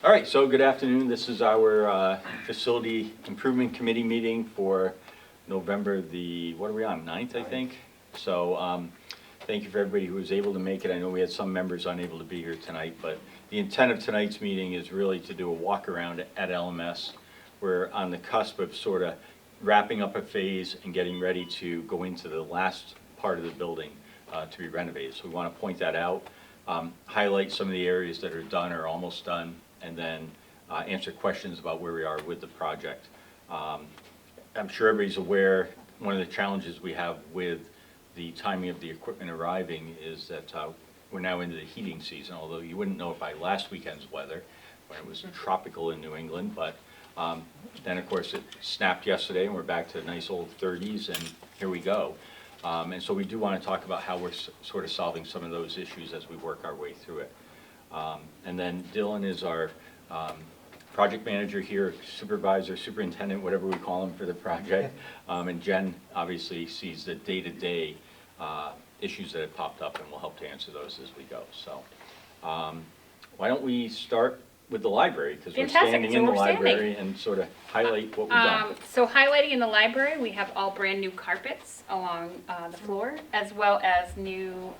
All right, so good afternoon. This is our Facility Improvement Committee meeting for November the, what are we on, 9th, I think? So thank you for everybody who was able to make it. I know we had some members unable to be here tonight, but the intent of tonight's meeting is really to do a walk around at LMS. We're on the cusp of sort of wrapping up a phase and getting ready to go into the last part of the building to be renovated. So we want to point that out, highlight some of the areas that are done or almost done, and then answer questions about where we are with the project. I'm sure everybody's aware, one of the challenges we have with the timing of the equipment arriving is that we're now into the heating season, although you wouldn't know it by last weekend's weather when it was tropical in New England, but then of course it snapped yesterday and we're back to nice old 30s and here we go. And so we do want to talk about how we're sort of solving some of those issues as we work our way through it. And then Dylan is our project manager here, supervisor, superintendent, whatever we call him for the project. And Jen obviously sees the day-to-day issues that have popped up and will help to answer those as we go. So why don't we start with the library, because we're standing in the library and sort of highlight what we've done. So highlighting in the library, we have all brand new carpets along the floor, as well as new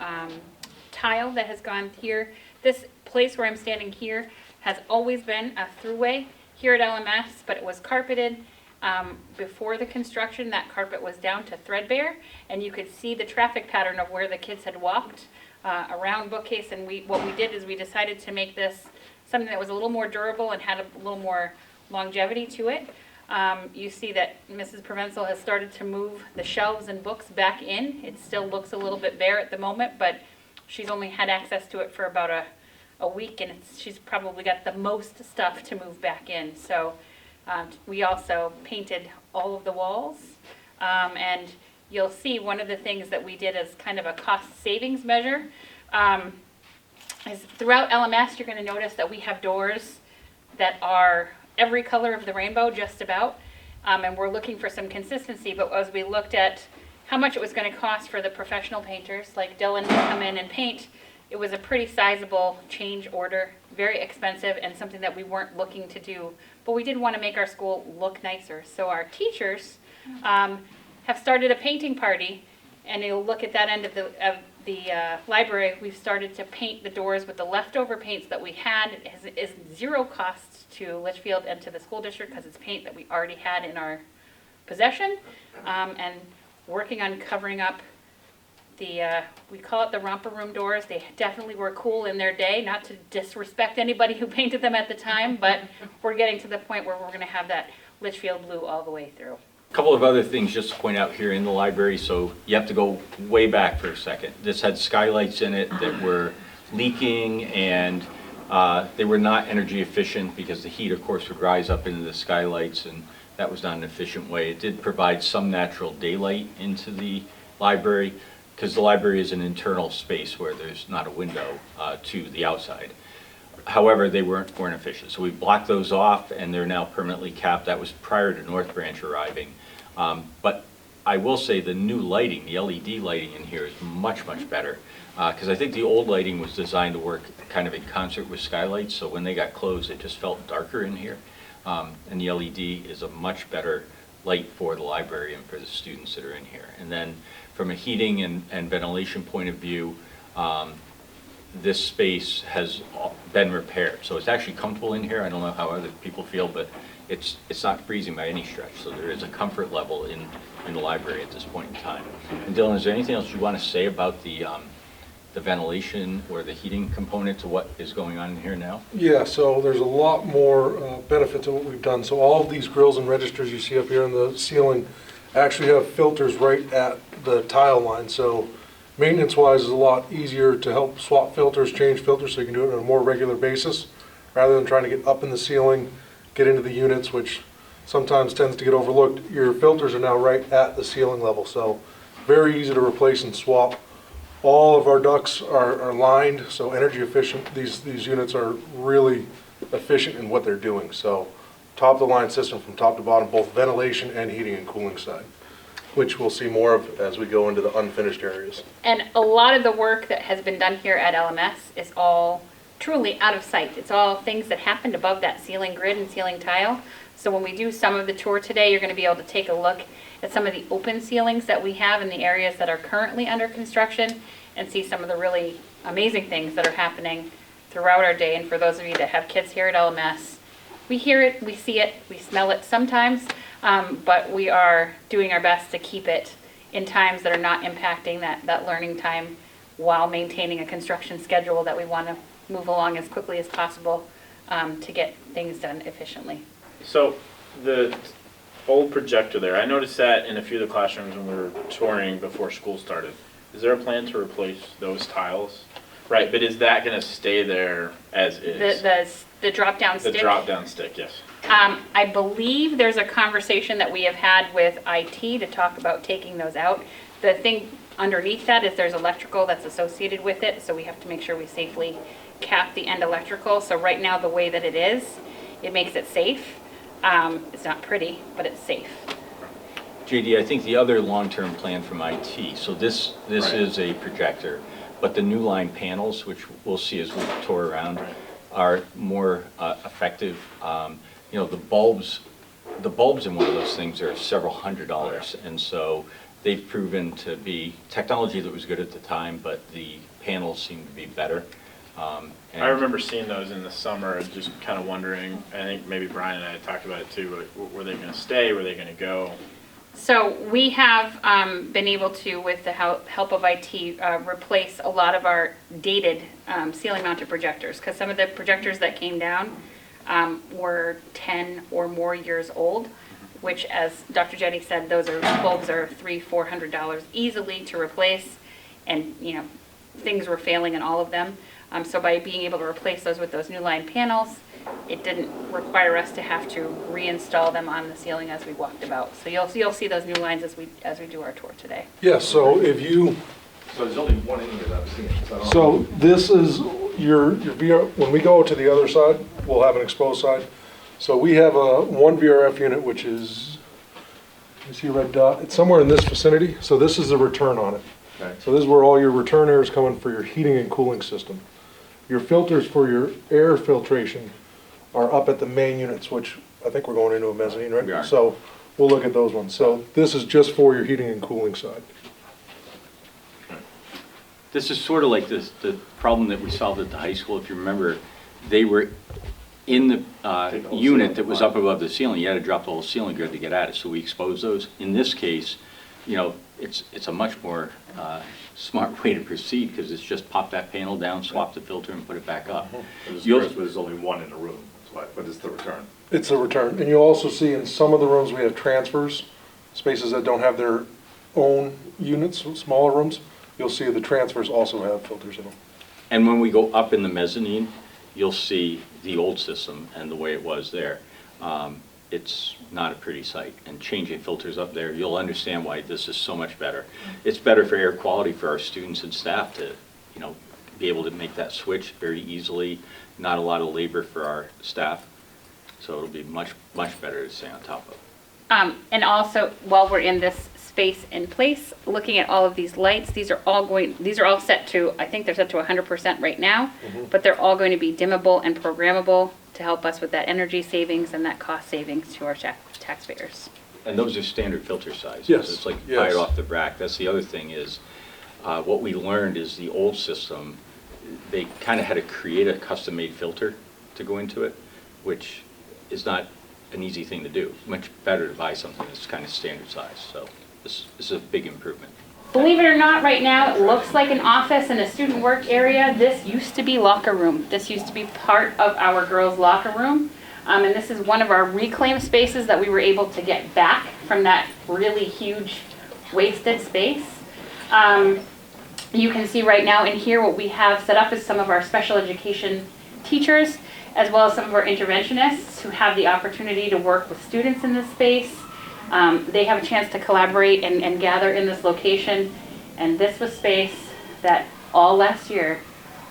tile that has gone here. This place where I'm standing here has always been a throughway here at LMS, but it was carpeted. Before the construction, that carpet was down to threadbare, and you could see the traffic pattern of where the kids had walked around bookcase. And what we did is we decided to make this something that was a little more durable and had a little more longevity to it. You see that Mrs. Provenzel has started to move the shelves and books back in. It still looks a little bit bare at the moment, but she's only had access to it for about a week, and she's probably got the most stuff to move back in. So we also painted all of the walls, and you'll see one of the things that we did as kind of a cost savings measure is throughout LMS you're going to notice that we have doors that are every color of the rainbow just about, and we're looking for some consistency. But as we looked at how much it was going to cost for the professional painters like Dylan to come in and paint, it was a pretty sizable change order, very expensive, and something that we weren't looking to do. But we did want to make our school look nicer. So our teachers have started a painting party, and you'll look at that end of the library. We've started to paint the doors with the leftover paints that we had. It is zero cost to Litchfield and to the school district because it's paint that we already had in our possession, and working on covering up the, we call it the romper room doors. They definitely were cool in their day, not to disrespect anybody who painted them at the time, but we're getting to the point where we're going to have that Litchfield blue all the way through. A couple of other things just to point out here in the library. So you have to go way back for a second. This had skylights in it that were leaking, and they were not energy efficient because the heat, of course, would rise up into the skylights, and that was not an efficient way. It did provide some natural daylight into the library, because the library is an internal space where there's not a window to the outside. However, they weren't efficient. So we blocked those off, and they're now permanently capped. That was prior to North Branch arriving. But I will say the new lighting, the LED lighting in here is much, much better. Because I think the old lighting was designed to work kind of in concert with skylights. So when they got closed, it just felt darker in here. And the LED is a much better light for the library and for the students that are in here. And then from a heating and ventilation point of view, this space has been repaired. So it's actually comfortable in here. I don't know how other people feel, but it's not freezing by any stretch. So there is a comfort level in the library at this point in time. And Dylan, is there anything else you want to say about the ventilation or the heating component to what is going on in here now? Yeah, so there's a lot more benefit to what we've done. So all of these grills and registers you see up here in the ceiling actually have filters right at the tile line. So maintenance-wise, it's a lot easier to help swap filters, change filters, so you can do it on a more regular basis, rather than trying to get up in the ceiling, get into the units, which sometimes tends to get overlooked. Your filters are now right at the ceiling level, so very easy to replace and swap. All of our ducts are lined, so energy efficient. These units are really efficient in what they're doing. So top of the line system from top to bottom, both ventilation and heating and cooling side, which we'll see more of as we go into the unfinished areas. And a lot of the work that has been done here at LMS is all truly out of sight. It's all things that happened above that ceiling grid and ceiling tile. So when we do some of the tour today, you're going to be able to take a look at some of the open ceilings that we have in the areas that are currently under construction and see some of the really amazing things that are happening throughout our day. And for those of you that have kids here at LMS, we hear it, we see it, we smell it sometimes, but we are doing our best to keep it in times that are not impacting that learning time while maintaining a construction schedule that we want to move along as quickly as possible to get things done efficiently. So the old projector there, I noticed that in a few of the classrooms when we were touring before school started. Is there a plan to replace those tiles? Right, but is that going to stay there as is? The drop-down stick? The drop-down stick, yes. I believe there's a conversation that we have had with IT to talk about taking those out. The thing underneath that is there's electrical that's associated with it, so we have to make sure we safely cap the end electrical. So right now, the way that it is, it makes it safe. It's not pretty, but it's safe. JD, I think the other long-term plan from IT, so this Right. is a projector, but the new line panels, which we'll see as we tour around, Right. are more effective. You know, the bulbs in one of those things are several $100s, and so they've proven to be technology that was good at the time, but the panels seem to be better. I remember seeing those in the summer and just kind of wondering, I think maybe Brian and I had talked about it too, like, were they going to stay, were they going to go? So we have been able to, with the help of IT, replace a lot of our dated ceiling mounted projectors, because some of the projectors that came down were 10 or more years old, which, as Dr. Jetty said, those bulbs are $300-400 easily to replace, and you know, things were failing in all of them. So by being able to replace those with those new line panels, it didn't require us to have to reinstall them on the ceiling as we walked about. So you'll see those new lines as we do our tour today. Yes, so if you, So there's only one in here that I've seen. I don't know. so this is your VR, when we go to the other side, we'll have an exposed side. So we have one VRF unit, which is, you see a red dot, it's somewhere in this vicinity. So this is the return on it. Okay. So this is where all your return air is coming for your heating and cooling system. Your filters for your air filtration are up at the main units, which I think we're going into a mezzanine, right? We are. So we'll look at those ones. So this is just for your heating and cooling side. This is sort of like the problem that we solved at the high school. If you remember, they were in the Take the whole unit ceiling that was apart. up above the ceiling. You had to drop the whole ceiling grid to get at it, so we exposed those. In this case, you know, it's a much more smart way to proceed, because it's just pop that panel down, swap the filter, and put it back up. I was You'll- curious, but there's only one in the room, that's why, but it's the return. It's a return. And you'll also see in some of the rooms, we have transfers, spaces that don't have their own units, smaller rooms. You'll see the transfers also have filters in them. And when we go up in the mezzanine, you'll see the old system and the way it was there. It's not a pretty sight, and changing filters up there, you'll understand why this is so much better. It's better for air quality for our students and staff to, you know, be able to make that switch very easily, not a lot of labor for our staff. So it'll be much better to stay on top of. And also, while we're in this space in place, looking at all of these lights, these are all set to, I think they're set to 100% right now, but they're all going to be dimmable and programmable to help us with that energy savings and that cost savings to our taxpayers. And those are standard filter sizes. Yes, It's like yes. right off the rack. That's the other thing is, what we learned is the old system, they kind of had to create a custom-made filter to go into it, which is not an easy thing to do. Much better to buy something that's kind of standard size. So this is a big improvement. Believe it or not, right now, it looks like an office and a student work area. This used to be locker room. This used to be part of our girls' locker room. And this is one of our reclaimed spaces that we were able to get back from that really huge wasted space. You can see right now in here what we have set up is some of our special education teachers, as well as some of our interventionists who have the opportunity to work with students in this space. They have a chance to collaborate and gather in this location. And this was space that all last year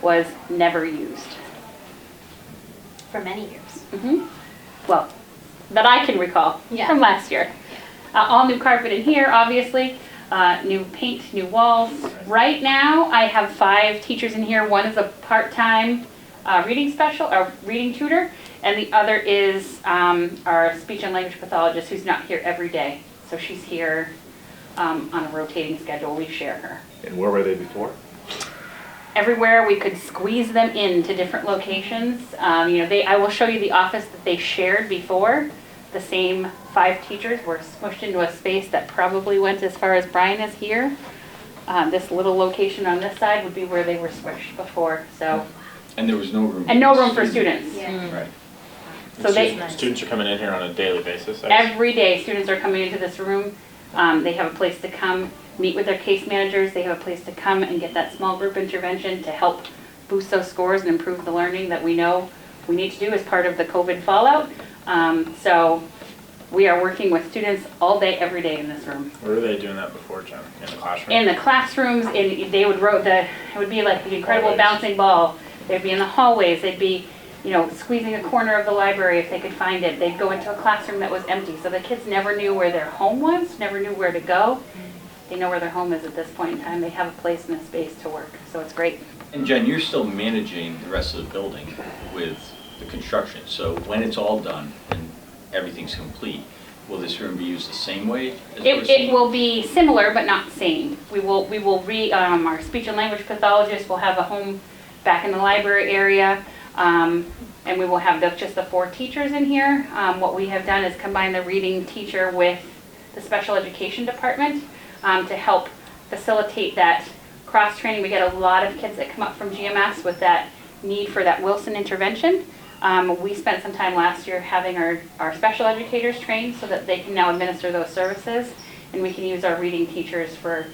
was never used. For many years. Well, that I can recall Yeah. from last year. All new carpet in here, obviously. New paint, new walls. Right now, I have 5 teachers in here. One is a part-time reading tutor, and the other is our speech and language pathologist who's not here every day. So she's here on a rotating schedule. We share her. And where were they before? Everywhere we could squeeze them into different locations. I will show you the office that they shared before. The same 5 teachers were smushed into a space that probably went as far as Brian is here. This little location on this side would be where they were squished before. So. And there was no room. And no room for students. Right. So Students are coming in here on a daily basis? Every day, students are coming into this room. They have a place to come, meet with their case managers. They have a place to come and get that small group intervention to help boost those scores and improve the learning that we know we need to do as part of the COVID fallout. So we are working with students all day, every day in this room. Where were they doing that before, Jen? In the classroom? In the classrooms, they would it would be like the incredible Hallways. bouncing ball. They'd be in the hallways. They'd be, squeezing a corner of the library if they could find it. They'd go into a classroom that was empty. So the kids never knew where their home was, never knew where to go. They know where their home is at this point in time. They have a place and a space to work. So it's great. And Jen, you're still managing the rest of the building with the construction. So when it's all done and everything's complete, will this room be used the same way as It will be similar, but not same. Our speech and language pathologist will have a home back in the library area, and we will have just the 4 teachers in here. What we have done is combine the reading teacher with the special education department to help facilitate that cross-training. We get a lot of kids that come up from GMS with that need for that Wilson intervention. We spent some time last year having our special educators trained so that they can now administer those services, and we can use our reading teachers for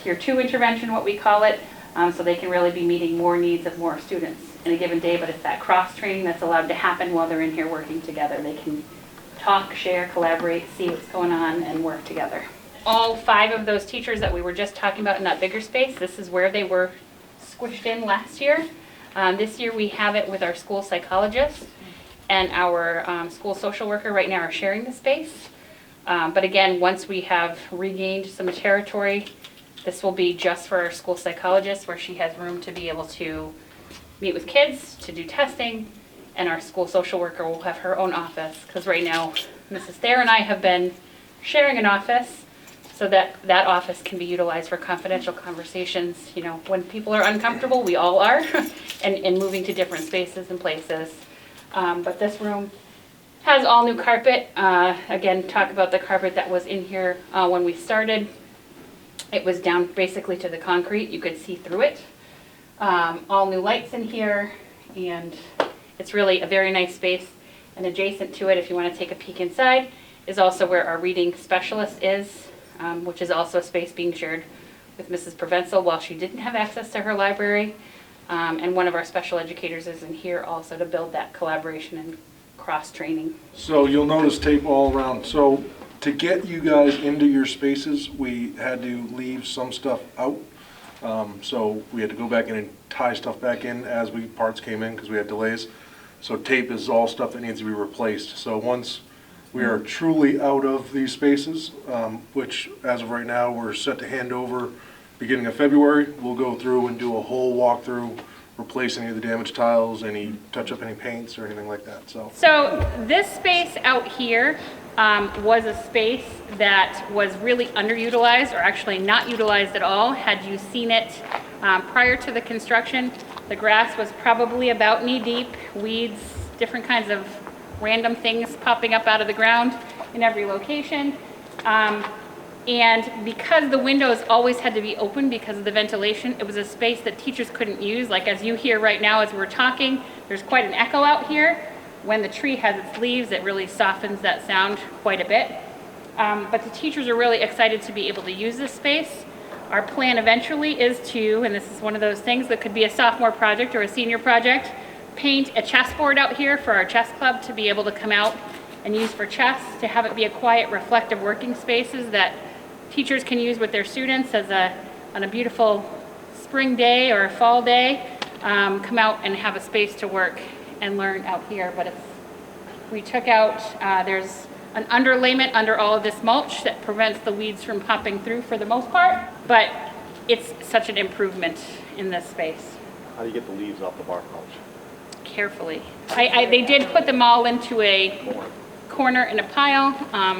Tier 2 intervention, what we call it, so they can really be meeting more needs of more students in a given day. But it's that cross-training that's allowed to happen while they're in here working together. They can talk, share, collaborate, see what's going on, and work together. All 5 of those teachers that we were just talking about in that bigger space, this is where they were squished in last year. This year we have it with our school psychologist and our school social worker right now are sharing the space. But again, once we have regained some territory, this will be just for our school psychologist, where she has room to be able to meet with kids, to do testing, and our school social worker will have her own office, because right now Mrs. Thayer and I have been sharing an office so that that office can be utilized for confidential conversations. When people are uncomfortable, we all are, and moving to different spaces and places. But this room has all new carpet. Again, talk about the carpet that was in here when we started. It was down basically to the concrete. You could see through it. All new lights in here, and it's really a very nice space. And adjacent to it, if you want to take a peek inside, is also where our reading specialist is, which is also a space being shared with Mrs. Provenzel while she didn't have access to her library. And one of our special educators is in here also to build that collaboration and cross-training. So you'll notice tape all around. So to get you guys into your spaces, we had to leave some stuff out. So we had to go back in and tie stuff back in as parts came in because we had delays. So tape is all stuff that needs to be replaced. So once we are truly out of these spaces, which as of right now we're set to hand over beginning of February, we'll go through and do a whole walkthrough, replace any of the damaged tiles, touch up any paints or anything like that. So this space out here was a space that was really underutilized, or actually not utilized at all. Had you seen it prior to the construction, the grass was probably about knee deep, weeds, different kinds of random things popping up out of the ground in every location. And because the windows always had to be open because of the ventilation, it was a space that teachers couldn't use. Like as you hear right now as we're talking, there's quite an echo out here. When the tree has its leaves, it really softens that sound quite a bit. But the teachers are really excited to be able to use this space. Our plan eventually is to, and this is one of those things that could be a sophomore project or a senior project, paint a chessboard out here for our chess club to be able to come out and use for chess, to have it be a quiet, reflective working spaces that teachers can use with their students on a beautiful spring day or a fall day, come out and have a space to work and learn out here. But we took out, there's an underlayment under all of this mulch that prevents the weeds from popping through for the most part, but it's such an improvement in this space. How do you get the leaves off the bark mulch? carefully. They did put them all into a corner in a pile,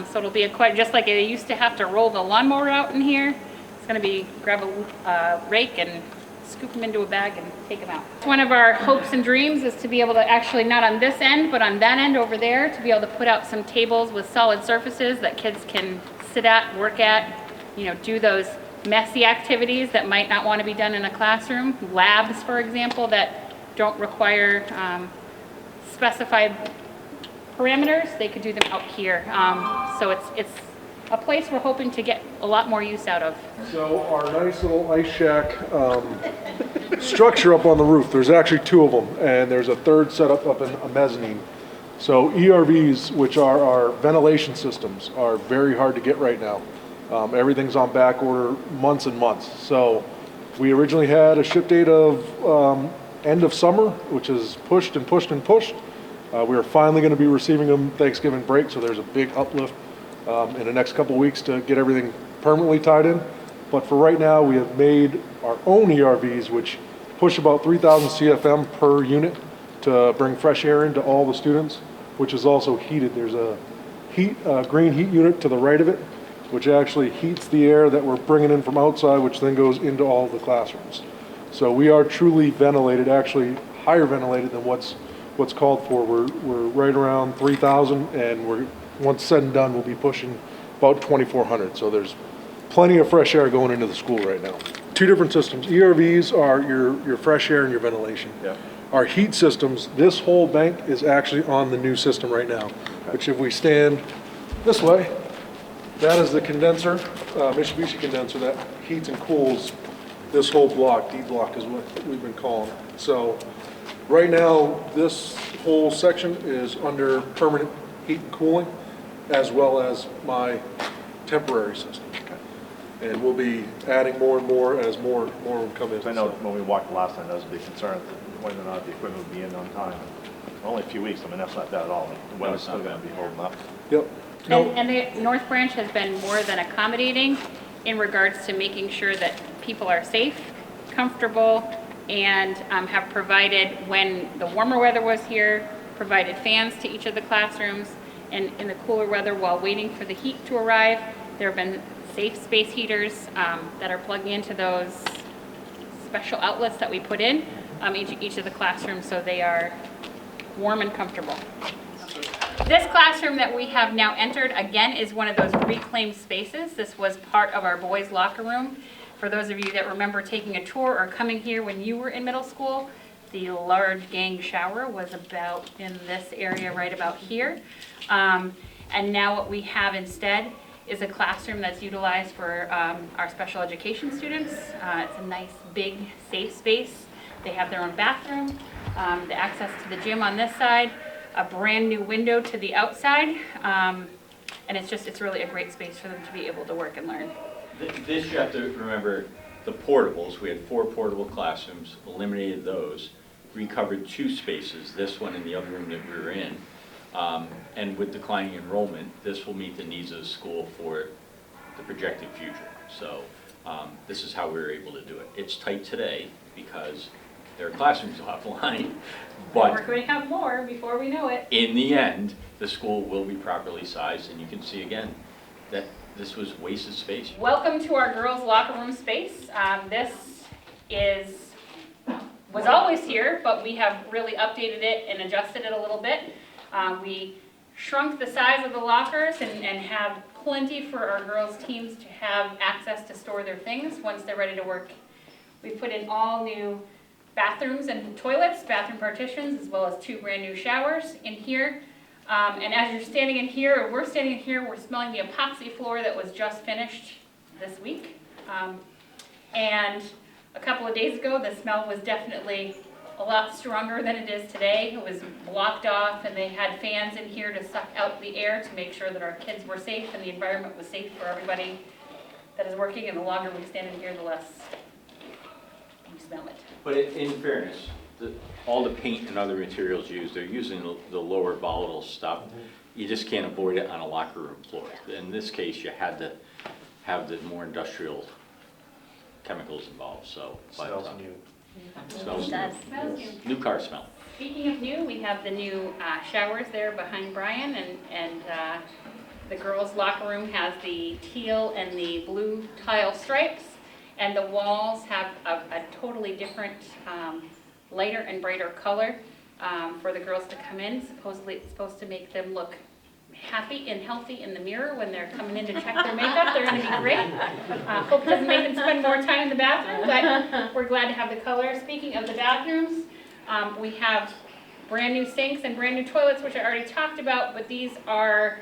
so it'll be just like they used to have to roll the lawnmower out in here. It's gonna be grab a rake and scoop them into a bag and take them out. One of our hopes and dreams is to be able to actually, not on this end, but on that end over there, to be able to put out some tables with solid surfaces that kids can sit at, work at, you know, do those messy activities that might not want to be done in a classroom. Labs, for example, that don't require specified parameters, they could do them out here. So it's a place we're hoping to get a lot more use out of. So our nice little ice shack structure up on the roof, there's actually 2 of them, and there's a third set up in a mezzanine. So ERVs, which are our ventilation systems, are very hard to get right now. Everything's on back order months and months. So we originally had a ship date of end of summer, which is pushed and pushed and pushed. We are finally going to be receiving them Thanksgiving break, so there's a big uplift in the next couple weeks to get everything permanently tied in. But for right now, we have made our own ERVs, which push about 3,000 CFM per unit to bring fresh air into all the students, which is also heated. There's a green heat unit to the right of it, which actually heats the air that we're bringing in from outside, which then goes into all the classrooms. So we are truly ventilated, actually higher ventilated than what's called for. We're right around 3,000, and once said and done, we'll be pushing about 2,400. So there's plenty of fresh air going into the school right now. 2 different systems. ERVs are your fresh air and your ventilation. Yeah. Our heat systems, this whole bank is actually on the new system right now, which if we stand this way, that is the condenser, Mitsubishi condenser that heats and cools this whole block. D block is what we've been calling it. So right now, this whole section is under permanent heat and cooling, as well as my temporary system. And we'll be adding more and more as more come in. I know when we walked the last time, that was a big concern, whether or not the equipment would be in on time. Only a few weeks, I mean, that's not bad at all. The weather's still gonna be holding up. Yep. And the North Branch has been more than accommodating in regards to making sure that people are safe, comfortable, and have provided, when the warmer weather was here, provided fans to each of the classrooms. And in the cooler weather, while waiting for the heat to arrive, there have been safe space heaters that are plugging into those special outlets that we put in each of the classrooms, so they are warm and comfortable. This classroom that we have now entered, again, is one of those reclaimed spaces. This was part of our boys' locker room. For those of you that remember taking a tour or coming here when you were in middle school, the large gang shower was about in this area right about here. And now what we have instead is a classroom that's utilized for our special education students. It's a nice, big, safe space. They have their own bathroom, the access to the gym on this side, a brand new window to the outside, and it's really a great space for them to be able to work and learn. This, you have to remember, the portables. We had 4 portable classrooms, eliminated those, recovered 2 spaces, this one and the other room that we were in. And with declining enrollment, this will meet the needs of the school for the projected future. So this is how we were able to do it. It's tight today because there are classrooms offline, but we're going to have more before we know it. in the end, the school will be properly sized, and you can see again that this was wasted space. Welcome to our girls' locker room space. This was always here, but we have really updated it and adjusted it a little bit. We shrunk the size of the lockers and have plenty for our girls' teams to have access to store their things once they're ready to work. We put in all new bathrooms and toilets, bathroom partitions, as well as 2 brand new showers in here. And as you're standing in here, or we're standing in here, we're smelling the epoxy floor that was just finished this week. And a couple of days ago, the smell was definitely a lot stronger than it is today. It was blocked off, and they had fans in here to suck out the air to make sure that our kids were safe and the environment was safe for everybody that is working. And the longer we stand in here, the less you smell it. But in fairness, all the paint and other materials used, they're using the lower volatile stuff. You just can't avoid it on a locker room floor. In this case, you had to have the more industrial chemicals involved. So, Smells new. Smells It does. new. New car smell. Speaking of new, we have the new showers there behind Brian, and the girls' locker room has the teal and the blue tile stripes, and the walls have a totally different, lighter and brighter color for the girls to come in. Supposedly, it's supposed to make them look happy and healthy in the mirror when they're coming in to check their makeup. They're going to be great. Hope it doesn't make them spend more time in the bathroom, but we're glad to have the color. Speaking of the bathrooms, we have brand new sinks and brand new toilets, which I already talked about, but these are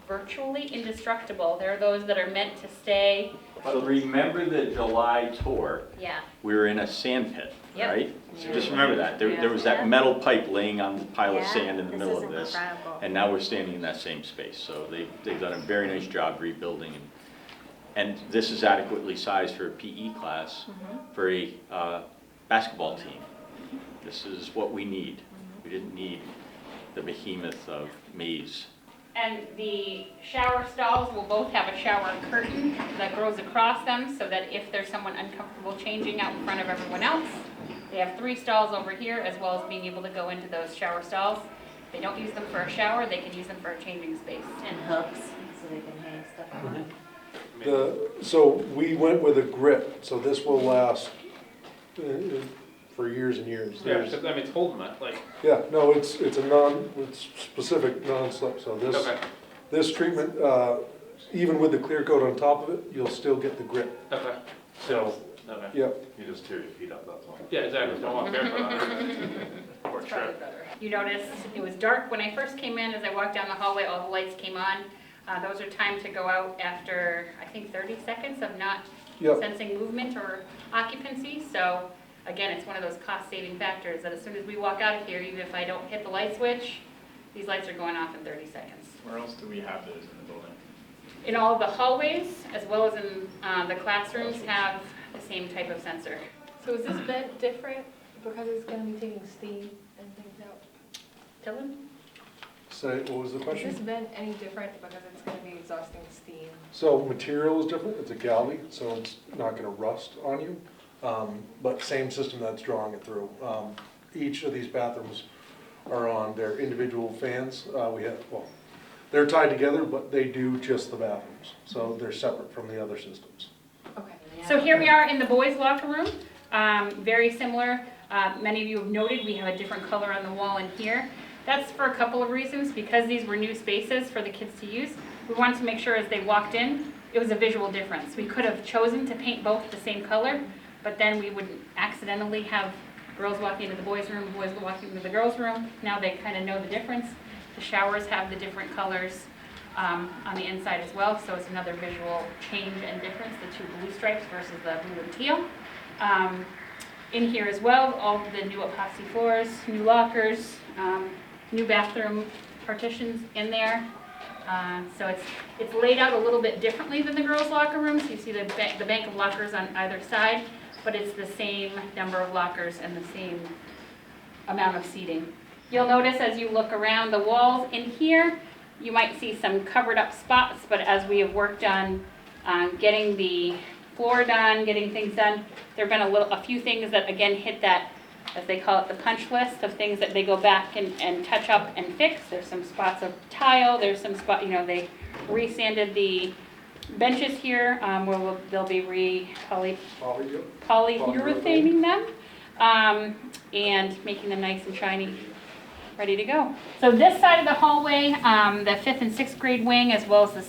virtually indestructible. They're those that are meant to stay. So remember the July tour? Yeah. We were in a sand pit, Yep. right? So just remember that. There was that metal pipe laying on the pile of sand in the middle of this. Incredible. And now we're standing in that same space. So they've done a very nice job rebuilding. And this is adequately sized for a PE class, for a basketball team. This is what we need. We didn't need the behemoth of maze. And the shower stalls will both have a shower curtain that goes across them so that if there's someone uncomfortable changing out in front of everyone else, they have 3 stalls over here as well as being able to go into those shower stalls. If they don't use them for a shower, they can use them for a changing space. And hooks, so they can hang stuff on. So we went with a grip, so this will last for years and years. Yeah, because I mean, it's holding it, like, Yeah, no, it's specific non-slip, so okay, this treatment, even with the clear coat on top of it, you'll still get the grip. okay. So, Okay. yep. You just tear your feet up, that's all. Yeah, exactly, don't walk barefoot on it. For sure. You noticed it was dark when I first came in. As I walked down the hallway, all the lights came on. Those are timed to go out after, I think, 30 seconds of not Yep. sensing movement or occupancy. So again, it's one of those cost-saving factors that as soon as we walk out of here, even if I don't hit the light switch, these lights are going off in 30 seconds. Where else do we have those in the building? In all of the hallways, as well as in the classrooms, have the same type of sensor. So is this vent different because it's gonna be taking steam and things out? Dylan? Say, what was the Is question? this vent any different because it's gonna be exhausting steam? So material is different, it's a galley, so it's not gonna rust on you, but same system that's drawing it through. Each of these bathrooms are on their individual fans. They're tied together, but they do just the bathrooms, so they're separate from the other systems. Okay. So here we are in the boys' locker room, very similar. Many of you have noted we have a different color on the wall in here. That's for a couple of reasons. Because these were new spaces for the kids to use, we wanted to make sure as they walked in, it was a visual difference. We could have chosen to paint both the same color, but then we would accidentally have girls walking into the boys' room, boys walking into the girls' room. Now they kind of know the difference. The showers have the different colors on the inside as well, so it's another visual change and difference, the 2 blue stripes versus the blue and teal. In here as well, all of the new epoxy floors, new lockers, new bathroom partitions in there. So it's laid out a little bit differently than the girls' locker rooms. You see the bank of lockers on either side, but it's the same number of lockers and the same amount of seating. You'll notice as you look around the walls in here, you might see some covered up spots, but as we have worked on getting the floor done, getting things done, there have been a few things that again hit that, as they call it, the punch list of things that they go back and touch up and fix. There's some spots of tile, there's some spot, they resanded the benches here, where they'll be polyurethaning them, and making them nice and shiny, ready to go. So this side of the hallway, the 5th and 6th grade wing, as well as the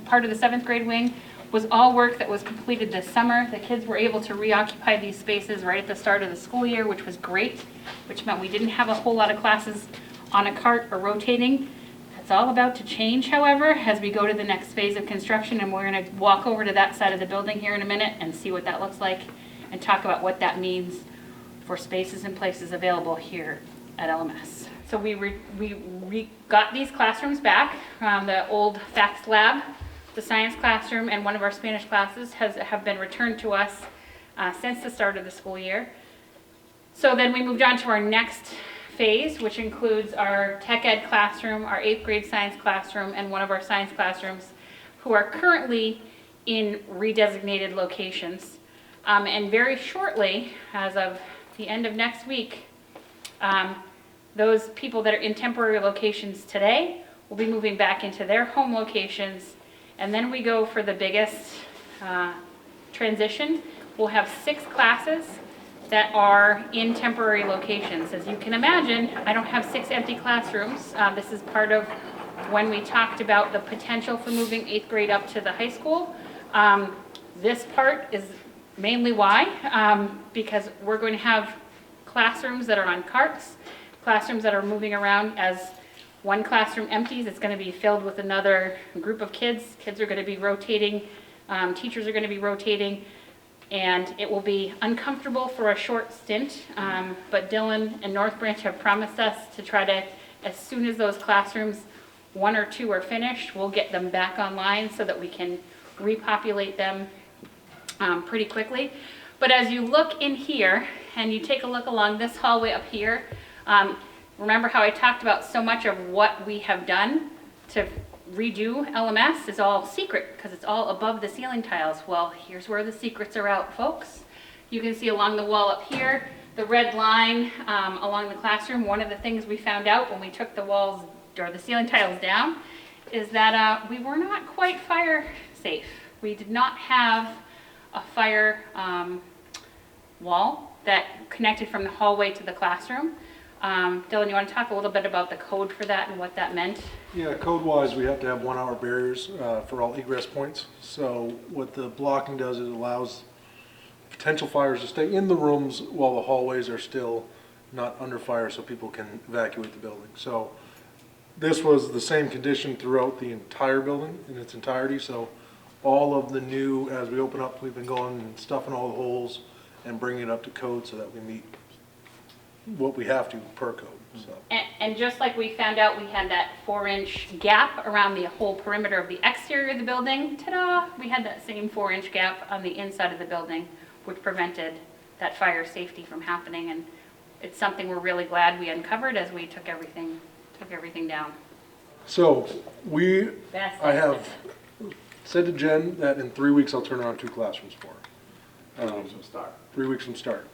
part of the 7th grade wing, was all work that was completed this summer. The kids were able to reoccupy these spaces right at the start of the school year, which was great, which meant we didn't have a whole lot of classes on a cart or rotating. That's all about to change, however, as we go to the next phase of construction, and we're going to walk over to that side of the building here in a minute and see what that looks like and talk about what that means for spaces and places available here at LMS. So we got these classrooms back. The old FACS lab, the science classroom, and one of our Spanish classes have been returned to us since the start of the school year. So then we moved on to our next phase, which includes our tech ed classroom, our 8th grade science classroom, and one of our science classrooms, who are currently in redesignated locations. And very shortly, as of the end of next week, those people that are in temporary locations today will be moving back into their home locations. And then we go for the biggest transition. We'll have 6 classes that are in temporary locations. As you can imagine, I don't have 6 empty classrooms. This is part of when we talked about the potential for moving 8th grade up to the high school. This part is mainly why, because we're going to have classrooms that are on carts, classrooms that are moving around. As one classroom empties, it's going to be filled with another group of kids. Kids are going to be rotating, teachers are going to be rotating, and it will be uncomfortable for a short stint. But Dylan and North Branch have promised us to try to, as soon as those classrooms, 1 or 2 are finished, we'll get them back online so that we can repopulate them pretty quickly. But as you look in here and you take a look along this hallway up here, remember how I talked about so much of what we have done to redo LMS is all secret because it's all above the ceiling tiles. Well, here's where the secrets are out, folks. You can see along the wall up here, the red line along the classroom. One of the things we found out when we took the walls or the ceiling tiles down is that we were not quite fire safe. We did not have a fire wall that connected from the hallway to the classroom. Dylan, you want to talk a little bit about the code for that and what that meant? Yeah, code-wise, we have to have 1-hour barriers for all egress points. So what the blocking does is it allows potential fires to stay in the rooms while the hallways are still not under fire so people can evacuate the building. So this was the same condition throughout the entire building in its entirety. So all of the new, as we open up, we've been going and stuffing all the holes and bringing it up to code so that we meet what we have to per code. So. And just like we found out, we had that 4-inch gap around the whole perimeter of the exterior of the building. Ta-da! We had that same 4-inch gap on the inside of the building, which prevented that fire safety from happening. And it's something we're really glad we uncovered as we took everything down. So I have Best. said to Jen that in 3 weeks I'll turn around 2 classrooms for her. 3 weeks from start. 3 weeks from start.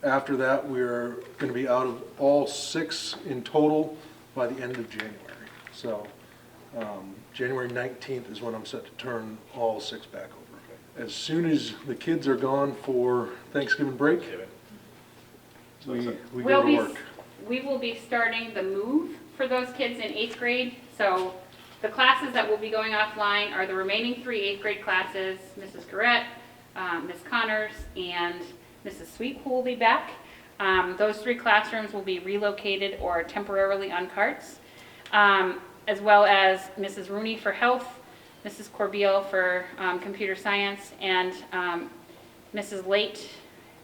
After that, we're going to be out of all 6 in total by the end of January. So January 19th is when I'm set to turn all 6 back over. As soon as the kids are gone for Thanksgiving break, we go to work. We will be starting the move for those kids in 8th grade. So the classes that will be going offline are the remaining 3 8th grade classes, Mrs. Garrett, Ms. Connors, and Mrs. Sweet, who will be back. Those 3 classrooms will be relocated or temporarily on carts, as well as Mrs. Rooney for health, Mrs. Corbeil for computer science, and Mrs. Late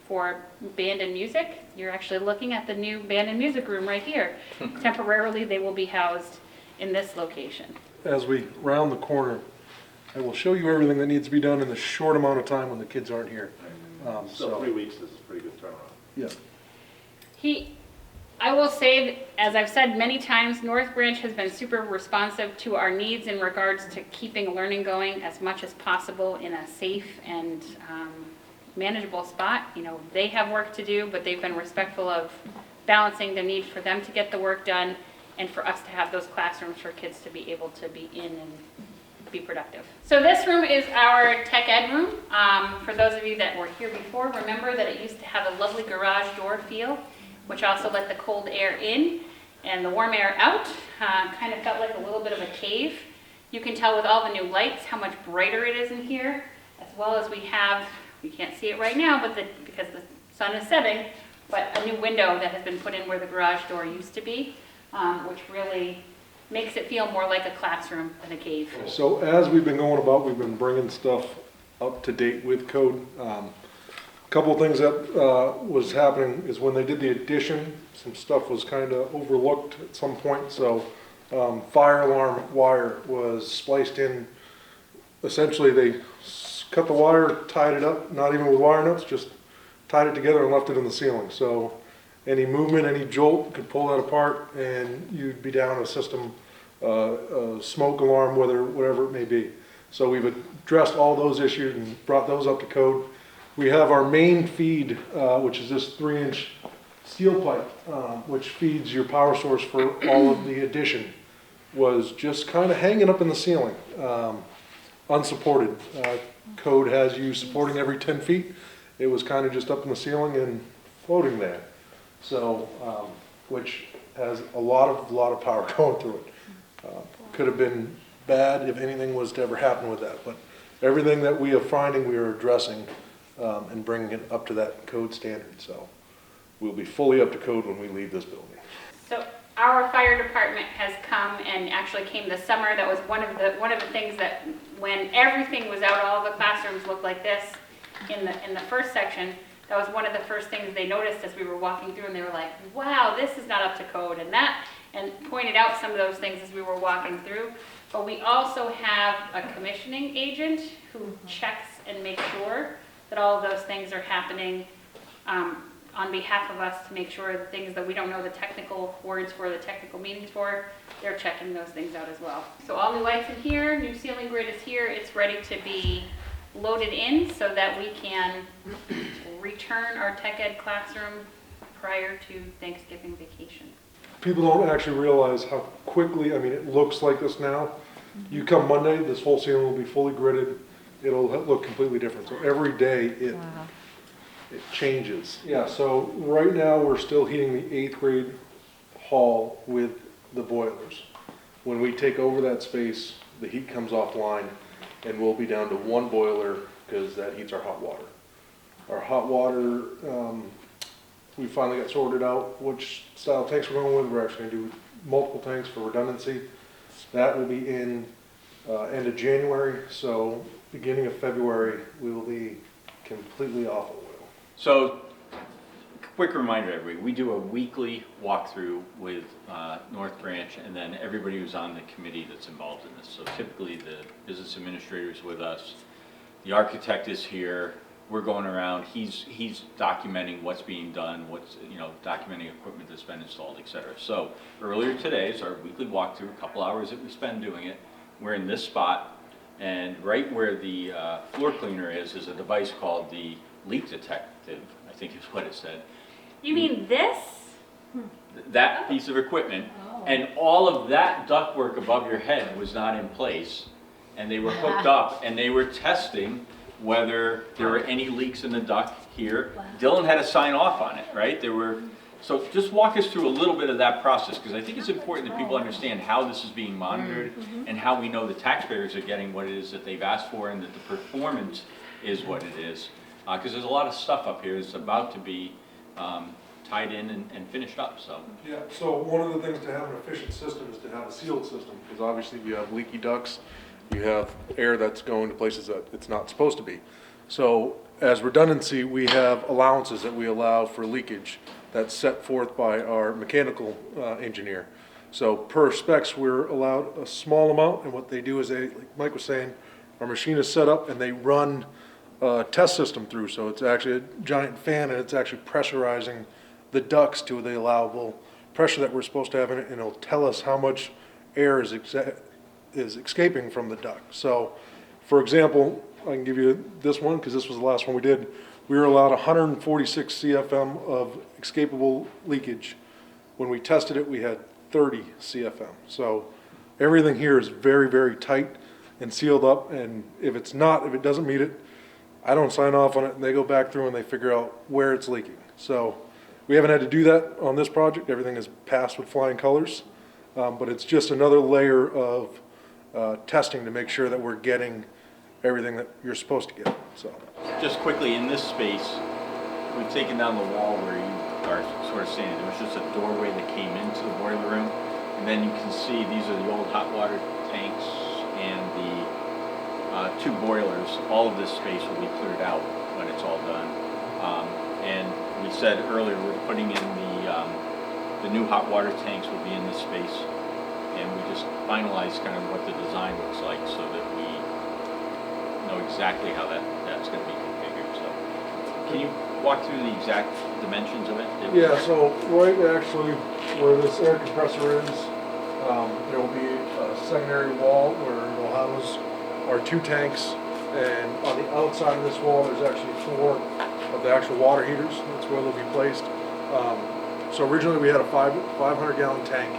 for band and music. You're actually looking at the new band and music room right here. Temporarily, they will be housed in this location. As we round the corner, I will show you everything that needs to be done in the short amount of time when the kids aren't here. So 3 weeks is a pretty good turnaround. Yeah. I will say, as I've said many times, North Branch has been super responsive to our needs in regards to keeping learning going as much as possible in a safe and manageable spot. You know, they have work to do, but they've been respectful of balancing the need for them to get the work done and for us to have those classrooms for kids to be able to be in and be productive. So this room is our tech ed room. For those of you that were here before, remember that it used to have a lovely garage door feel, which also let the cold air in and the warm air out. Kind of felt like a little bit of a cave. You can tell with all the new lights how much brighter it is in here, as well as we can't see it right now, but because the sun is setting, but a new window that has been put in where the garage door used to be, which really makes it feel more like a classroom than a cave. So as we've been going about, we've been bringing stuff up to date with code. A couple of things that was happening is when they did the addition, some stuff was kind of overlooked at some point. So fire alarm wire was spliced in. Essentially, they cut the wire, tied it up, not even with wire nuts, just tied it together and left it in the ceiling. So any movement, any jolt could pull that apart and you'd be down a system, a smoke alarm, whatever it may be. So we've addressed all those issues and brought those up to code. We have our main feed, which is this 3-inch steel pipe, which feeds your power source for all of the addition, was just kind of hanging up in the ceiling, unsupported. Code has you supporting every 10 feet. It was kind of just up in the ceiling and floating there. So, which has a lot of power going through it. Could have been bad if anything was to ever happen with that, but everything that we are finding, we are addressing and bringing it up to that code standard. So we'll be fully up to code when we leave this building. So our fire department has come and actually came this summer. That was one of the things that when everything was out, all the classrooms looked like this in the first section. That was one of the first things they noticed as we were walking through, and they were like, wow, this is not up to code, and pointed out some of those things as we were walking through. But we also have a commissioning agent who checks and makes sure that all of those things are happening on behalf of us, to make sure the things that we don't know the technical words for, the technical meanings for, they're checking those things out as well. So all new lights in here, new ceiling grid is here, it's ready to be loaded in so that we can return our tech ed classroom prior to Thanksgiving vacation. People don't actually realize how quickly, I mean, it looks like this now. You come Monday, this whole ceiling will be fully gridded. It'll look completely different. So every day it changes. Yeah, so right now we're still heating the 8th grade hall with the boilers. When we take over that space, the heat comes offline and we'll be down to one boiler because that heats our hot water. Our hot water, we finally got sorted out which style tanks we're going with. We're actually going to do multiple tanks for redundancy. That will be in end of January, so beginning of February we will be completely off of oil. So, quick reminder, everybody, we do a weekly walkthrough with North Branch and then everybody who's on the committee that's involved in this. So typically the business administrator is with us, the architect is here, we're going around, he's documenting what's being done, what's, documenting equipment that's been installed, etc. So earlier today is our weekly walkthrough, a couple hours that we spend doing it. We're in this spot, and right where the floor cleaner is a device called the leak detective, I think is what it said. You mean this? That piece of equipment, and all of that ductwork above your head was not in place, and they were hooked up, and they were testing whether there were any leaks in the duct here. Dylan had to sign off on it, right? So just walk us through a little bit of that process, because I think it's important that people understand how this is being monitored and how we know the taxpayers are getting what it is that they've asked for and that the performance is what it is. Because there's a lot of stuff up here that's about to be tied in and finished up, so. Yeah, so one of the things to have an efficient system is to have a sealed system, because obviously you have leaky ducts, you have air that's going to places that it's not supposed to be. So as redundancy, we have allowances that we allow for leakage that's set forth by our mechanical engineer. So per specs, we're allowed a small amount, and what they do is they, like Mike was saying, our machine is set up and they run a test system through. So it's actually a giant fan and it's actually pressurizing the ducts to the allowable pressure that we're supposed to have in it, and it'll tell us how much air is escaping from the duct. So for example, I can give you this one because this was the last one we did. We were allowed 146 CFM of escapable leakage. When we tested it, we had 30 CFM. So everything here is very, very tight and sealed up, and if it doesn't meet it, I don't sign off on it, and they go back through and they figure out where it's leaking. So we haven't had to do that on this project. Everything is passed with flying colors, but it's just another layer of testing to make sure that we're getting everything that you're supposed to get. So Just quickly, in this space, we've taken down the wall where you are sort of standing. There was just a doorway that came into the boiler room, and then you can see these are the old hot water tanks and the two boilers. All of this space will be cleared out when it's all done. And we said earlier we're putting in the new hot water tanks will be in this space, and we just finalized kind of what the design looks like so that we know exactly how that's going to be configured. So can you walk through the exact dimensions of it? yeah, so right actually where this air compressor is, there will be a secondary wall where it'll house our two tanks, and on the outside of this wall there's actually 4 of the actual water heaters. That's where they'll be placed. So originally we had a 500 gallon tank,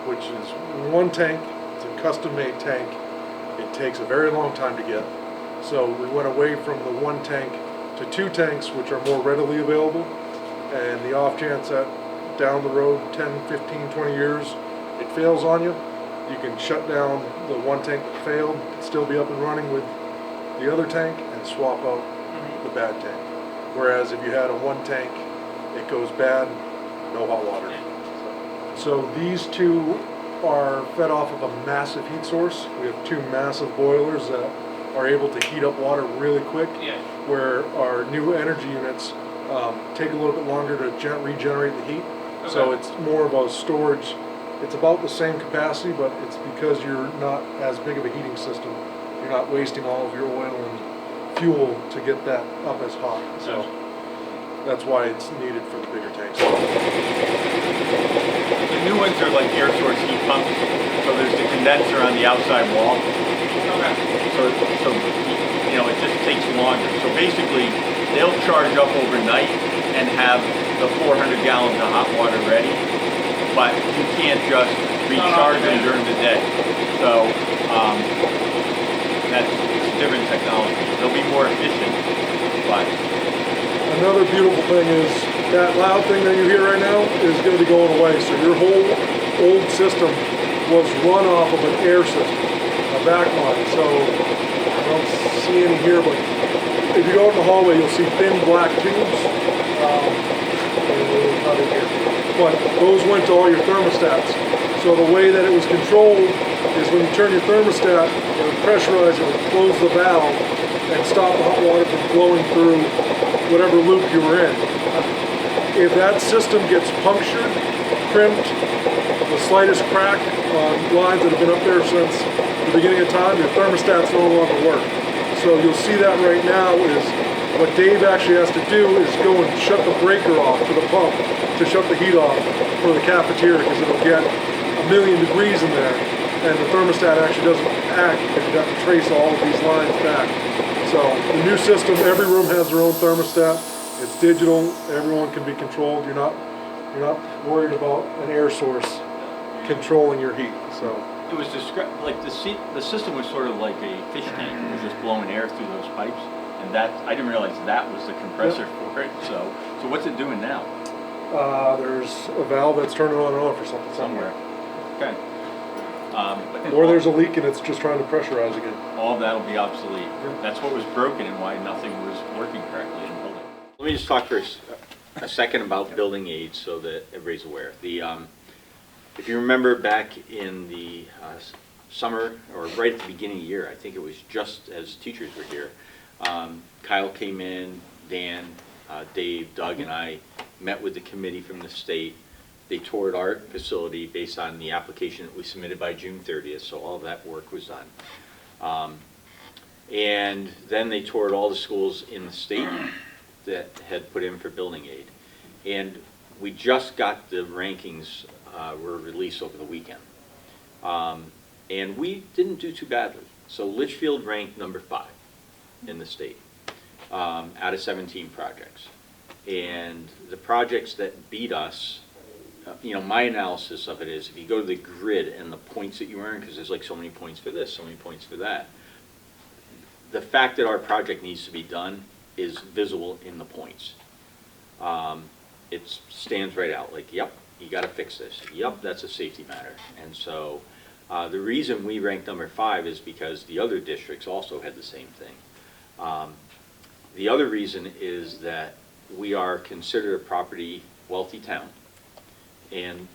which is one tank. It's a custom made tank. It takes a very long time to get. So we went away from the one tank to 2 tanks, which are more readily available. And the off chance that down the road 10, 15, 20 years it fails on you, you can shut down the one tank that failed, still be up and running with the other tank, and swap out the bad tank. Whereas if you had a one tank, it goes bad, no hot water. So these two are fed off of a massive heat source. We have 2 massive boilers that are able to heat up water really quick, where our new energy units take a little bit longer to regenerate the heat. So it's more of a storage. It's about the same capacity, but it's because you're not as big of a heating system. You're not wasting all of your oil and fuel to get that up as hot. So that's why it's needed for the bigger tanks. The new ones are like air source heat pumps, so there's the condenser on the outside wall. So you know, it just takes longer. So basically, they'll charge up overnight and have the 400 gallons of hot water ready, but you can't just recharge them during the day. So that's different technology. They'll be more efficient, but another beautiful thing is that loud thing that you hear right now is going to be going away. So your whole old system was run off of an air system, a back line. So I don't see any here, but if you go out in the hallway, you'll see thin black tubes. But those went to all your thermostats. So the way that it was controlled is when you turn your thermostat, it would pressurize, it would close the valve and stop the hot water from flowing through whatever loop you were in. If that system gets punctured, crimped, the slightest crack on lines that have been up there since the beginning of time, your thermostat's no longer work. So you'll see that right now is what Dave actually has to do is go and shut the breaker off to the pump to shut the heat off for the cafeteria, because it'll get 1,000,000 degrees in there and the thermostat actually doesn't act because you have to trace all of these lines back. So the new system, every room has their own thermostat. It's digital, everyone can be controlled. You're not worried about an air source controlling your heat. So it was described like the system was sort of like a fish tank. It was just blowing air through those pipes, and that I didn't realize that was the compressor for it. So what's it doing now? There's a valve that's turning on and off or something somewhere. Okay. Or there's a leak and it's just trying to pressurize again. All of that will be obsolete. That's what was broken and why nothing was working correctly in the building. Let me just talk for a second about building aids so that everybody's aware. If you remember back in the summer, or right at the beginning of the year, I think it was just as teachers were here, Kyle came in, Dan, Dave, Doug, and I met with the committee from the state. They toured our facility based on the application that we submitted by June 30th, so all of that work was done. And then they toured all the schools in the state that had put in for building aid. And we just got the rankings were released over the weekend. And we didn't do too badly. So Litchfield ranked number 5 in the state out of 17 projects. And the projects that beat us, you know, my analysis of it is if you go to the grid and the points that you earn, because there's like so many points for this, so many points for that, the fact that our project needs to be done is visible in the points. It stands right out, like, yep, you got to fix this. Yep, that's a safety matter. And so the reason we ranked number 5 is because the other districts also had the same thing. The other reason is that we are considered a property wealthy town, and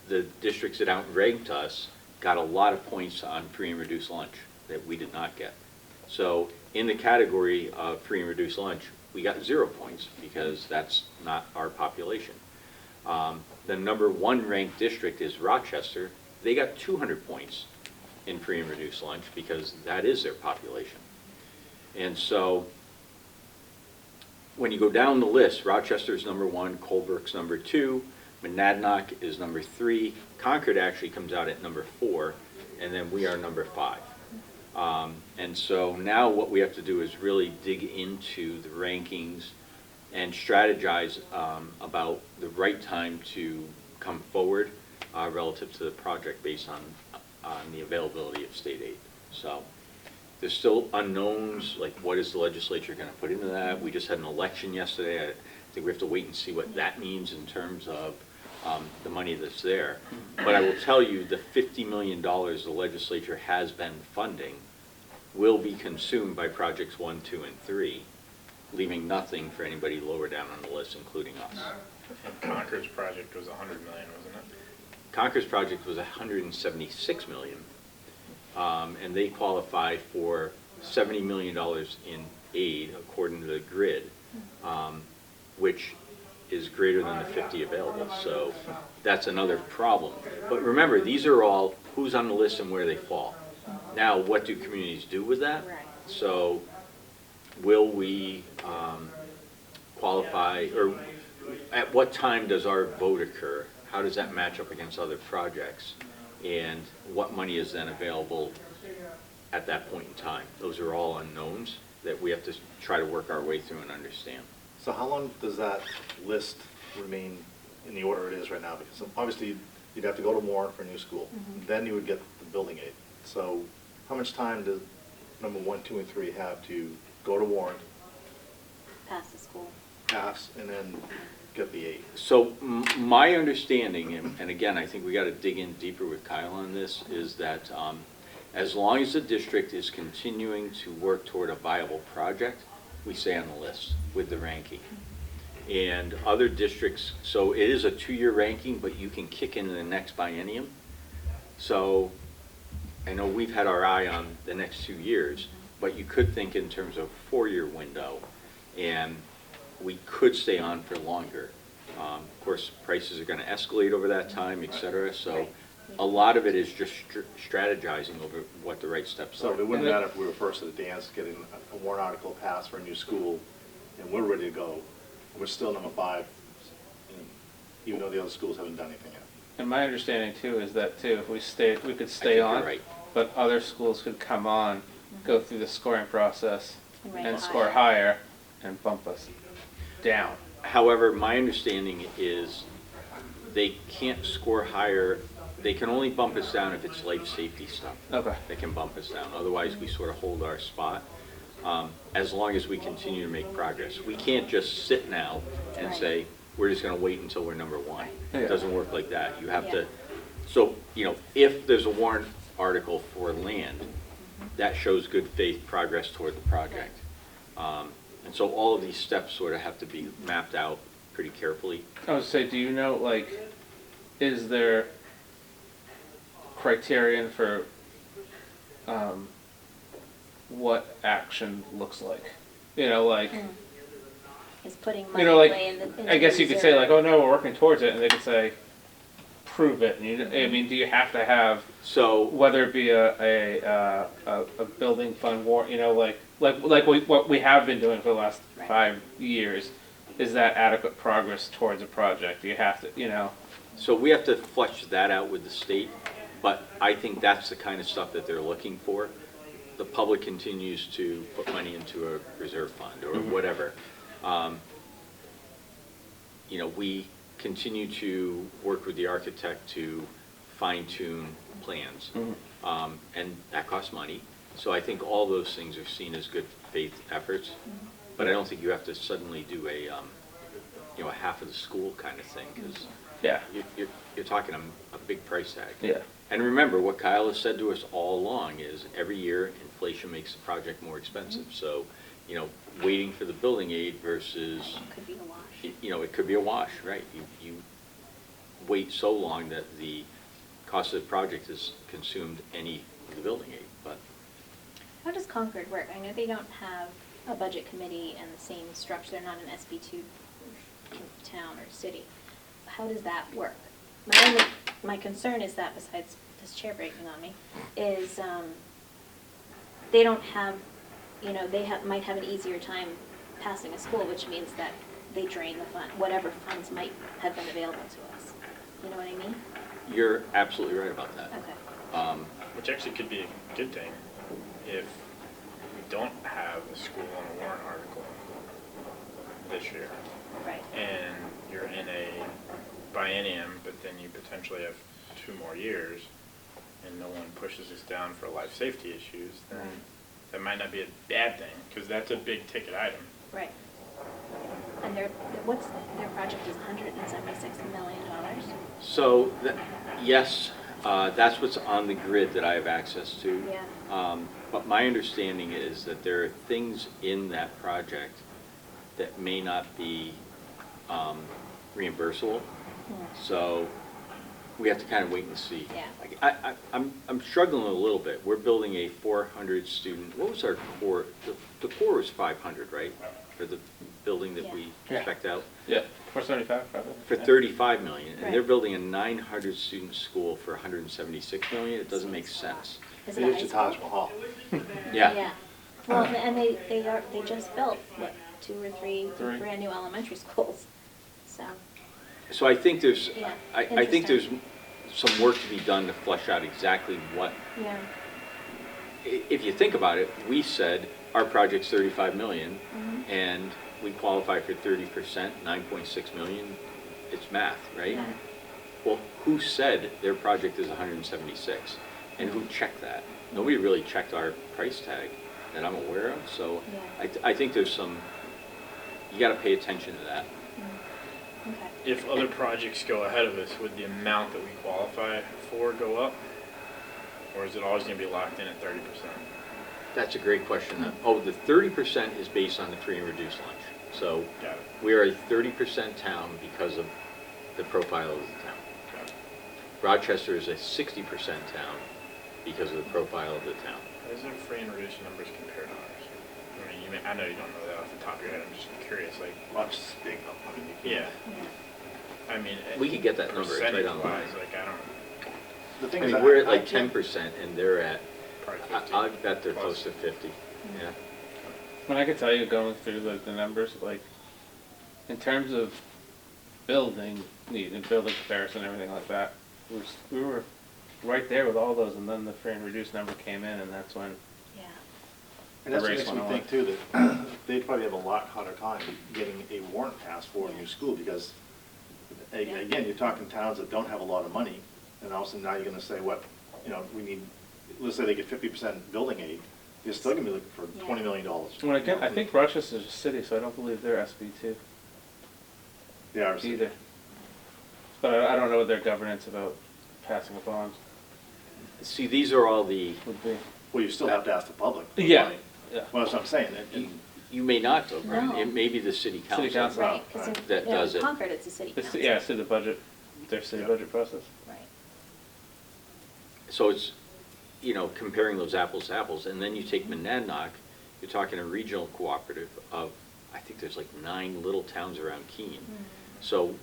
the districts that outranked us got a lot of points on free and reduced lunch that we did not get. So in the category of free and reduced lunch, we got 0 points because that's not our population. The number 1 ranked district is Rochester. They got 200 points in free and reduced lunch because that is their population. And so when you go down the list, Rochester's number 1, Colebrook's number 2, Monadnock is number 3, Concord actually comes out at number 4, and then we are number 5. And so now what we have to do is really dig into the rankings and strategize about the right time to come forward relative to the project based on the availability of state aid. So there's still unknowns, like what is the legislature going to put into that? We just had an election yesterday. I think we have to wait and see what that means in terms of the money that's there. But I will tell you, the $50 million the legislature has been funding will be consumed by projects 1, 2, and 3, leaving nothing for anybody lower down on the list, including us. Concord's project was 100 million, wasn't it? Concord's project was 176 million, and they qualify for $70 million in aid according to the grid, which is greater than the 50 available. So that's another problem. But remember, these are all who's on the list and where they fall. Now, what do communities do with that? Right. So will we qualify, or at what time does our vote occur? How does that match up against other projects? And what money is then available at that point in time? Those are all unknowns that we have to try to work our way through and understand. So how long does that list remain in the order it is right now? Because obviously, you'd have to go to warrant for a new school. Then you would get the building aid. So how much time does number 1, 2, and 3 have to go to warrant, Past the school. pass, and then get the aid? So my understanding, and again, I think we got to dig in deeper with Kyle on this, is that as long as the district is continuing to work toward a viable project, we stay on the list with the ranking. And other districts, so it is a 2-year ranking, but you can kick into the next biennium. So I know we've had our eye on the next 2 years, but you could think in terms of 4-year window, and we could stay on for longer. Of course, prices are going to escalate over that time, et cetera, so a lot of it is just strategizing over what the right steps So are. it wouldn't matter if we were first at the dance getting a warrant article passed for a new school, and we're ready to go. We're still number 5, even though the other schools haven't done anything yet. And my understanding too is that too, if we stay, we could stay think on, you're right. but other schools could come on, go through the scoring process, And rank and score higher. higher, and bump us down. However, my understanding is they can't score higher, they can only bump us down if it's life safety stuff. Okay. They can bump us down, otherwise we sort of hold our spot, as long as we continue to make progress. We can't just sit now and say, we're just gonna wait until we're number 1. Yeah. It doesn't work like that. You have Yeah. to, so, if there's a warrant article for land, that shows good faith progress toward the project. And so all of these steps sort of have to be mapped out pretty carefully. I would say, do you know, like, is there criterion for what action looks like? Like, Is putting you money know, like, away in the. I guess you could say like, oh no, we're working towards it, and they could say, prove it. And I mean, do you have to have, So, whether it be a building fund war, what we have been doing for the last Right. 5 years, is that adequate progress towards a project? Do you have to, so we have to flesh that out with the state, but I think that's the kind of stuff that they're looking for. The public continues to put money into a reserve fund or whatever. We continue to work with the architect to fine-tune plans. And that costs money. So I think all those things are seen as good faith efforts. But I don't think you have to suddenly do a half of the school kind of thing, because yeah, you're talking a big price tag. yeah. And remember, what Kyle has said to us all along is every year inflation makes the project more expensive. So, waiting for the building aid versus, Could be a wash. it could be a wash, right? You wait so long that the cost of the project has consumed any of the building aid, but. How does Concord work? I know they don't have a budget committee and the same structure. They're not an SB2 town or city. How does that work? My concern is that, besides this chair breaking on me, is they don't have, might have an easier time passing a school, which means that they drain the fund, whatever funds might have been available to us. You know what I mean? You're absolutely right about that. Okay. Which actually could be a good thing if we don't have a school on a warrant article. this year, Right. and you're in a biennium, but then you potentially have 2 more years, and no one pushes us down for life safety issues, then Right. that might not be a bad thing, because that's a big ticket item. Right. And their project is $176 million? So, yes, that's what's on the grid that I have access to. Yeah. But my understanding is that there are things in that project that may not be reimbursable. So we have to kind of wait and see. Yeah. I'm struggling a little bit. We're building a 400 student, what was our core? The core was 500, right? For the building that we Yeah. checked out? Yeah, 475 probably. For Yeah. 35 million, and they're Right. building a 900 student school for 176 million. It doesn't make sense. Is it a It's high your school? Taj Mahal. Yeah. Well, and they just built, what, 2 or 3 Three. brand new elementary schools, so, So I think there's, Yeah, I think there's interesting. some work to be done to flesh out exactly what, yeah. if you think about it, we said our project's 35 million, Mhm. and we qualify for 30%, 9.6 million, it's math, right? Yeah. Well, who said their project is 176? And who checked that? Nobody really checked our price tag that I'm aware of, so Yeah. I think there's some, you gotta pay attention to that. Okay. If other projects go ahead of us, would the amount that we qualify for go up? Or is it always gonna be locked in at 30%? That's a great question. Oh, the 30% is based on the free and reduced lunch. So Got it, we are a 30% town because of the profile of the town. got it. Rochester is a 60% town because of the profile of the town. How does their free and reduced numbers compare to ours? I mean, I know you don't know that off the top of your head, I'm just curious, like, Much is big though. I mean, you yeah, Yeah. I mean. We could get that number, it's right on the line. Percentage-wise, like, I don't, The I thing is, mean, we're at I like can't- 10% and they're at, probably 50. I bet they're plus. close to 50, yeah. When I could tell you going through the numbers, like, in terms of building need and building comparison and everything like that, we were right there with all those, and then the free and reduced number came in, and that's when, Yeah. And that's what Race makes me went think too, that they'd probably have a lot harder time getting a warrant passed for a new school, because again, you're talking towns that don't have a lot of money, and all of a sudden now you're gonna say, what, you know, we need, let's say they get 50% building aid, you're still gonna be looking for Yeah. $20 million. when again, I think Rochester's a city, so I don't believe they're SB2 They are. either. But I don't know what their governance about passing a bond See, these are all the, would be. Well, you still have to ask the public. for Yeah, money. yeah. Well, that's what I'm saying, you may not though, Brian. No. It may be the city council. City council. Right, because That in does it. Concord, it's a city It's, council. yeah, it's through the budget, their city Yeah. budget process. Right. So it's, you know, comparing those apples to apples, and then you take Monadnock, you're talking a regional cooperative of, I think there's like 9 little towns around Keene. So,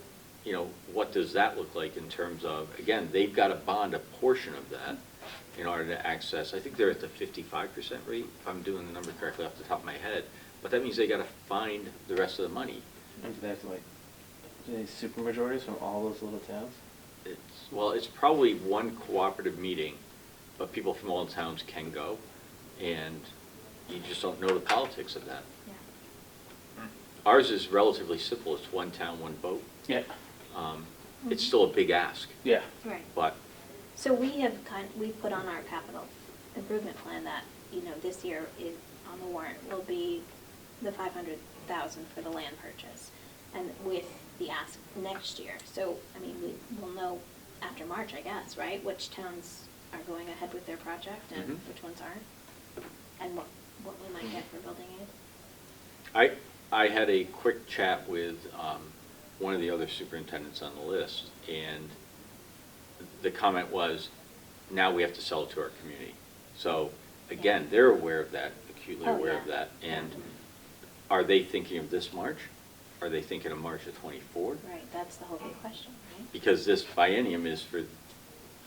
you know, what does that look like in terms of, again, they've got to bond a portion of that in order to access, I think they're at the 55% rate, if I'm doing the number correctly off the top of my head, but that means they got to find the rest of the money. And do they have to, like, do these super majorities from all those little towns? Well, it's probably one cooperative meeting, but people from all towns can go, and you just don't know the politics of that. Yeah. Ours is relatively simple, it's one town, one vote. Yeah. It's still a big ask, Yeah. Right. but So we put on our capital improvement plan that, you know, this year is, on the warrant, will be the 500,000 for the land purchase, and with the ask next year. So, I mean, we will know after March, I guess, right, which towns are going ahead with their project and Mhm. which ones aren't, and what we might get for building aid. I had a quick chat with one of the other superintendents on the list, and the comment was, now we have to sell it to our community. So, again, they're aware of that, acutely Oh, aware of yeah. that, and are they thinking of this March? Are they thinking of March of '24? Right, that's the whole big question, right? Because this biennium is for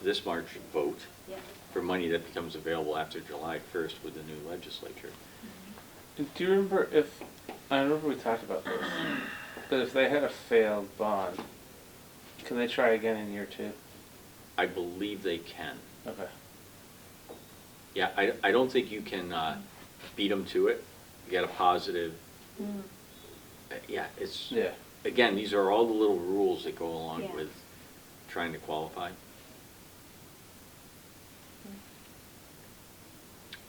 this March vote, Yeah. for money that becomes available after July 1st with the new legislature. Mm-hmm. Do you remember if, I remember we talked about this, but if they had a failed bond, can they try again in year 2? I believe they can. Okay. Yeah, I don't think you can beat them to it. You got a positive, yeah, it's, Yeah. again, these are all the little rules that go along Yeah. with trying to qualify.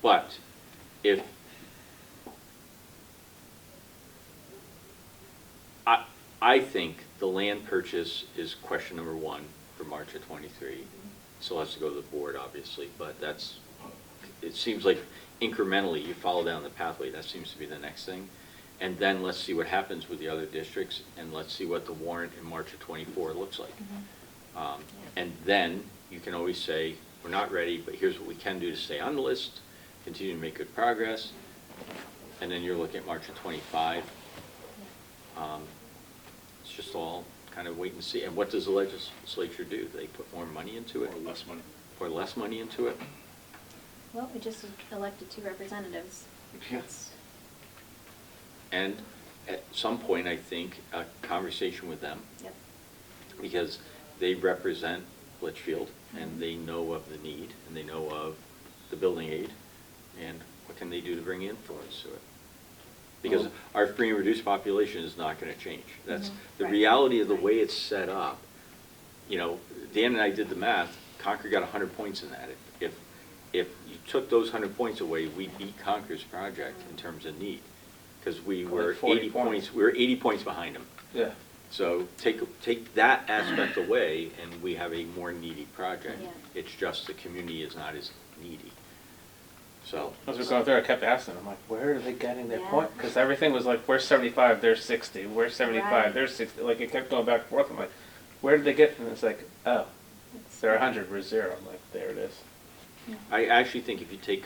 But if, I think the land purchase is question number one for March of '23. Still has to go to the board, obviously, but that's, it seems like incrementally, you follow down the pathway, that seems to be the next thing. And then let's see what happens with the other districts, and let's see what the warrant in March of '24 looks like. And then you can always say, we're not ready, but here's what we can do to stay on the list, continue to make good progress. And then you're looking at March of '25. It's just all kind of wait and see. And what does the legislature do? Do they put more money into it? Or less money. Or less money into it? Well, we just elected 2 representatives. That's- And at some point, I think, a conversation with them, Yep. because they represent Litchfield, and they know of the need, and they know of the building aid, and what can they do to bring influence to it? Because our free and reduced population is not gonna change. That's, the Right. reality of the way it's set up, you know, Dan and I did the math, Concord got 100 points in that. If you took those 100 points away, we beat Concord's project in terms of need, because we Like were 40 80 points. points, we were 80 points behind them. Yeah. So take that aspect away, and we have a more needy project. Yeah. It's just the community is not as needy. So, As we're going through, I kept asking, I'm like, where are they getting their Yeah. point? Because everything was like, we're 75, they're 60, we're 75, Right. they're 60. Like, it kept going back and forth. I'm like, where did they get? And it's like, oh, It's- they're 100, we're 0. I'm like, there it is. I actually think if you take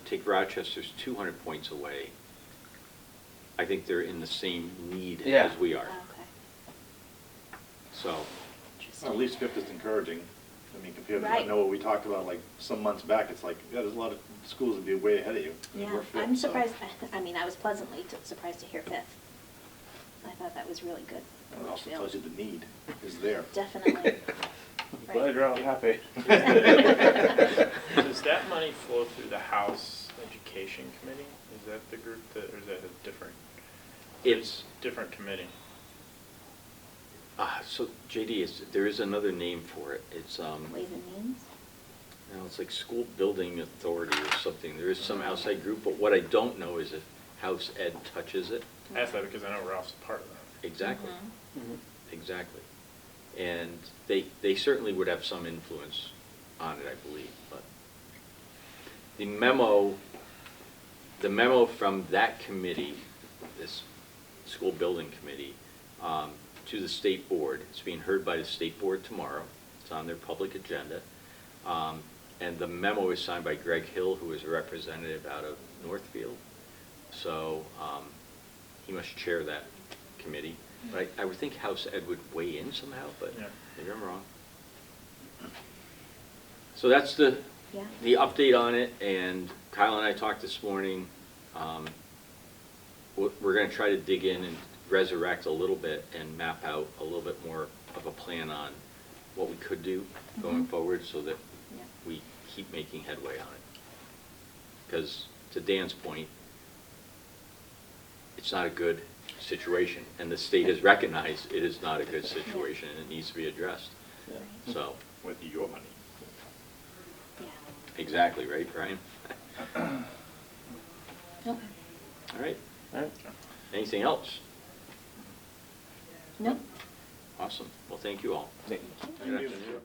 take Rochester's 200 points away, I think they're in the same need Yeah. as we are. Okay. So, Interesting. Well, at least fifth is encouraging. I mean, compared to, I Right. know what we talked about like some months back, it's like, yeah, there's a lot of schools that be way ahead of you. I mean, Yeah, we're fifth, I'm so- surprised, I mean, I was pleasantly surprised to hear 5th. I thought that was really good. for And it also Litchfield. tells you the need is there. Definitely. I'm glad you're all happy. Does that money flow through the House Education Committee? Is that the group that, or is that a different? it's, Different committee. so JD, there is another name for it. It's, Ways and means? you know, it's like School Building Authority or something. There is some outside group, but what I don't know is if House Ed touches it. I asked that because I know Ralph's a part of that. Exactly. Mhm. Exactly. And they certainly would have some influence on it, I believe, but the memo from that committee, this school building committee, to the state board, it's being heard by the state board tomorrow. It's on their public agenda. And the memo is signed by Greg Hill, who is a representative out of Northfield. So he must chair that committee. But I would think House Ed would weigh in somehow, but Yeah. maybe I'm wrong. So that's the Yeah. update on it, and Kyle and I talked this morning. We're gonna try to dig in and resurrect a little bit and map out a little bit more of a plan on what we could do going forward, so that Yeah. we keep making headway on it. Because to Dan's point, it's not a good situation, and the state has recognized it is not a good situation, and it needs to be addressed. Yeah. So, With your money. Yeah. exactly, right, Brian? Okay. All right, All right. anything else? Nope. Awesome, well, thank you all. Thank Thank Good you. afternoon.